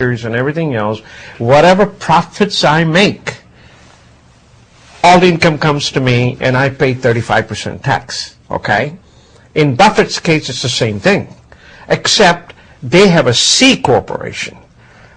and everything else, whatever profits I make, all the income comes to me and I pay 35% tax, okay? In Buffett's case, it's the same thing, except they have a C corporation.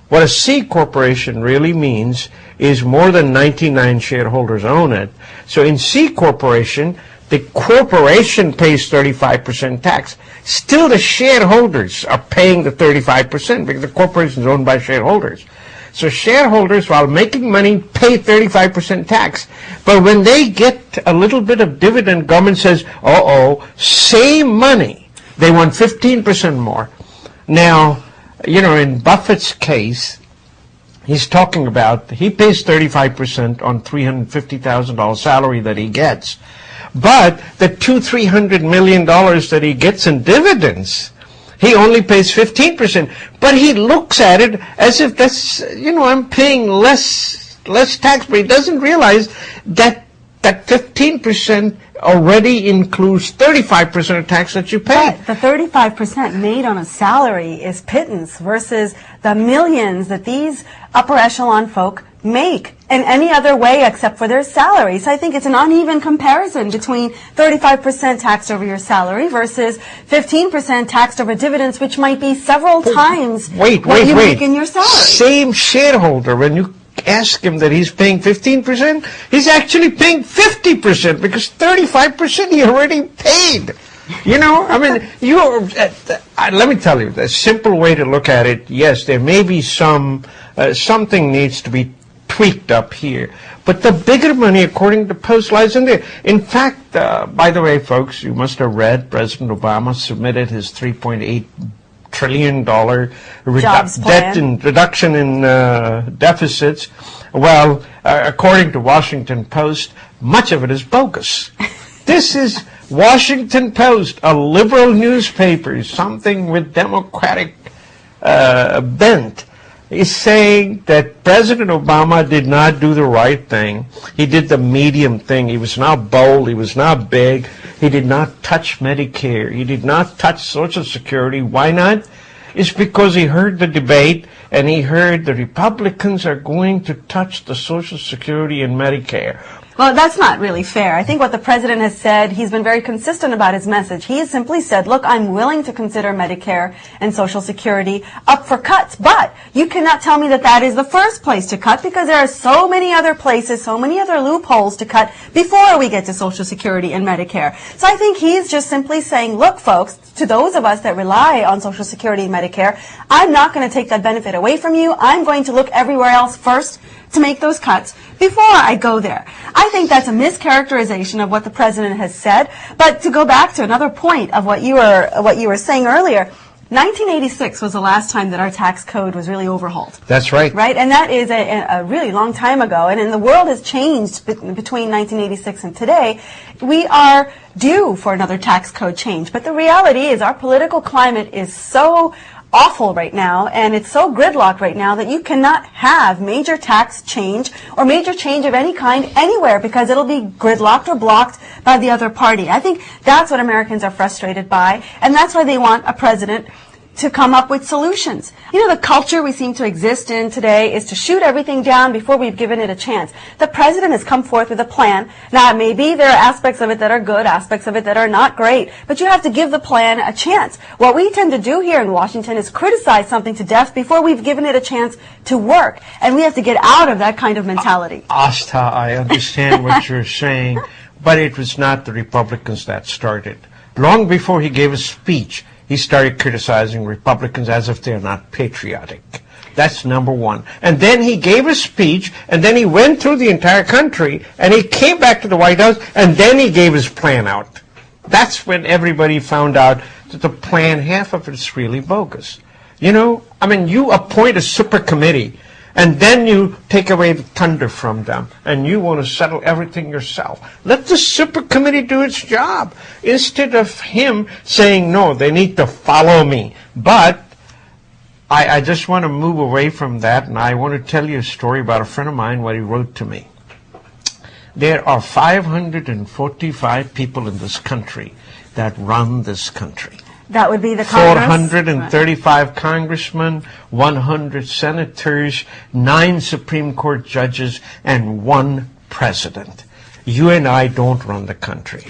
What a C corporation really means is more than 99 shareholders own it. So in C corporation, the corporation pays 35% tax. Still, the shareholders are paying the 35% because the corporation is owned by shareholders. So shareholders, while making money, pay 35% tax. But when they get a little bit of dividend, government says, uh-oh, same money. They want 15% more. Now, you know, in Buffett's case, he's talking about, he pays 35% on $350,000 salary that he gets. But the $200-300 million that he gets in dividends, he only pays 15%. But he looks at it as if that's, you know, I'm paying less tax, but he doesn't realize that that 15% already includes 35% of tax that you pay. But the 35% made on a salary is pittance versus the millions that these upper echelon folk make in any other way except for their salary. So I think it's an uneven comparison between 35% taxed over your salary versus 15% taxed over dividends, which might be several times what you make in your salary. Same shareholder, when you ask him that he's paying 15%, he's actually paying 50% because 35% he already paid. You know, I mean, let me tell you, the simple way to look at it, yes, there may be something needs to be tweaked up here. But the bigger money, according to Post, lies in there. In fact, by the way, folks, you must have read President Obama submitted his $3.8 trillion reduction in deficits. Well, according to Washington Post, much of it is bogus. This is Washington Post, a liberal newspaper, something with Democratic bent, is saying that President Obama did not do the right thing. He did the medium thing. He was not bold. He was not big. He did not touch Medicare. He did not touch Social Security. Why not? It's because he heard the debate and he heard the Republicans are going to touch the Social Security and Medicare. Well, that's not really fair. I think what the president has said, he's been very consistent about his message. He has simply said, look, I'm willing to consider Medicare and Social Security up for cuts, but you cannot tell me that that is the first place to cut because there are so many other places, so many other loopholes to cut before we get to Social Security and Medicare. So I think he's just simply saying, look, folks, to those of us that rely on Social Security and Medicare, I'm not going to take that benefit away from you. I'm going to look everywhere else first to make those cuts before I go there. I think that's a mischaracterization of what the president has said. But to go back to another point of what you were saying earlier, 1986 was the last time that our tax code was really overhauled. That's right. Right? And that is a really long time ago. And the world has changed between 1986 and today. We are due for another tax code change. But the reality is our political climate is so awful right now, and it's so gridlocked right now that you cannot have major tax change or major change of any kind anywhere because it'll be gridlocked or blocked by the other party. I think that's what Americans are frustrated by, and that's why they want a president to come up with solutions. You know, the culture we seem to exist in today is to shoot everything down before we've given it a chance. The president has come forth with a plan. Now, maybe there are aspects of it that are good, aspects of it that are not great, but you have to give the plan a chance. What we tend to do here in Washington is criticize something to death before we've given it a chance to work, and we have to get out of that kind of mentality. Asta, I understand what you're saying, but it was not the Republicans that started. Long before he gave a speech, he started criticizing Republicans as if they're not patriotic. That's number one. And then he gave a speech, and then he went through the entire country, and he came back to the White House, and then he gave his plan out. That's when everybody found out that the plan, half of it's really bogus. You know, I mean, you appoint a super committee, and then you take away the thunder from them, and you want to settle everything yourself. Let the super committee do its job, instead of him saying, no, they need to follow me. But I just want to move away from that, and I want to tell you a story about a friend of mine, what he wrote to me. There are 545 people in this country that run this country. That would be the Congress. 435 congressmen, 100 senators, 9 Supreme Court judges, and 1 president. You and I don't run the country.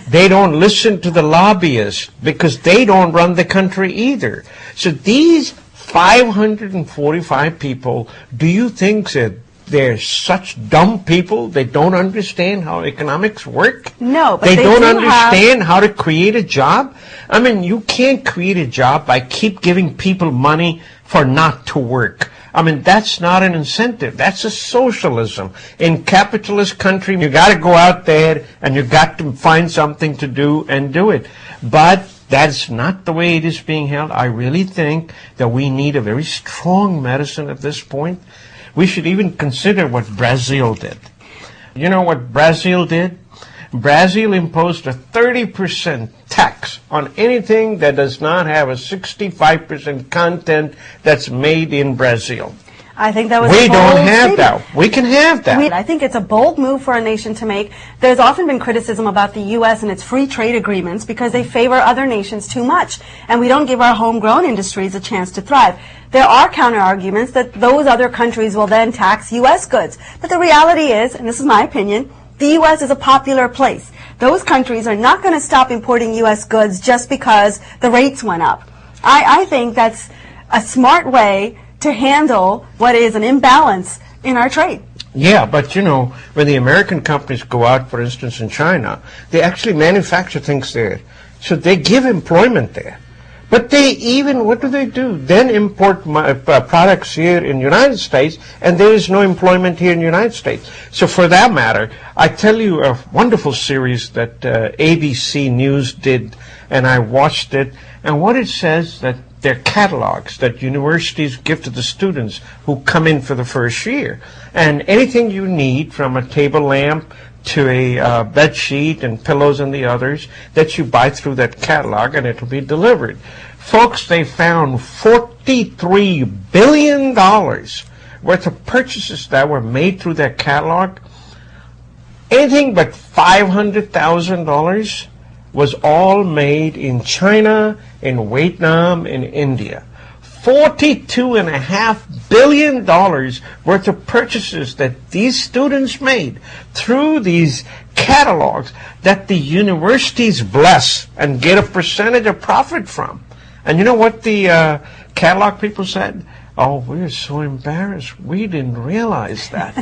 They don't listen to the lobbyists because they don't run the country either. So these 545 people, do you think that they're such dumb people? They don't understand how economics work? No, but they don't do understand how to create a job? I mean, you can't create a job by keep giving people money for not to work. I mean, that's not an incentive. That's a socialism. In capitalist country, you got to go out there and you got to find something to do and do it. But that's not the way it is being held. I really think that we need a very strong medicine at this point. We should even consider what Brazil did. You know what Brazil did? Brazil imposed a 30% tax on anything that does not have a 65% content that's made in Brazil. I think that was We a bold don't have statement. that. We can have that. I think it's a bold move for a nation to make. There's often been criticism about the U.S. and its free trade agreements because they favor other nations too much, and we don't give our homegrown industries a chance to thrive. There are counter-arguments that those other countries will then tax U.S. goods. But the reality is, and this is my opinion, the U.S. is a popular place. Those countries are not going to stop importing U.S. goods just because the rates went up. I think that's a smart way to handle what is an imbalance in our trade. Yeah, but you know, when the American companies go out, for instance, in China, they actually manufacture things there. So they give employment there. But they even, what do? Then import products here in the United States, and there is no employment here in the United States. So for that matter, I tell you a wonderful series that ABC News did, and I watched it, and what it says that they're catalogs that universities give to the students who come in for the first year. And anything you need, from a table lamp to a bed sheet and pillows and the others, that you buy through that catalog, and it'll be delivered. Folks, they found $43 billion worth of purchases that were made through that catalog. Anything but $500,000 was all made in China, in Vietnam, in India. $42.5 billion worth of purchases that these students made through these catalogs that the universities bless and get a percentage of profit from. And you know what the catalog people said? Oh, we're so embarrassed. We didn't realize that.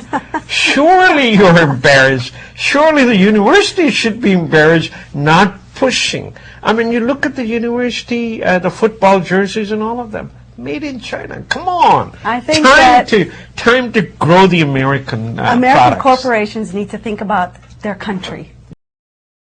Surely you're embarrassed. Surely the university should be embarrassed, not pushing. I mean, you look at the university, the football jerseys and all of them. Made in China. Come on. I think time to grow the American American products. corporations need to think about their country.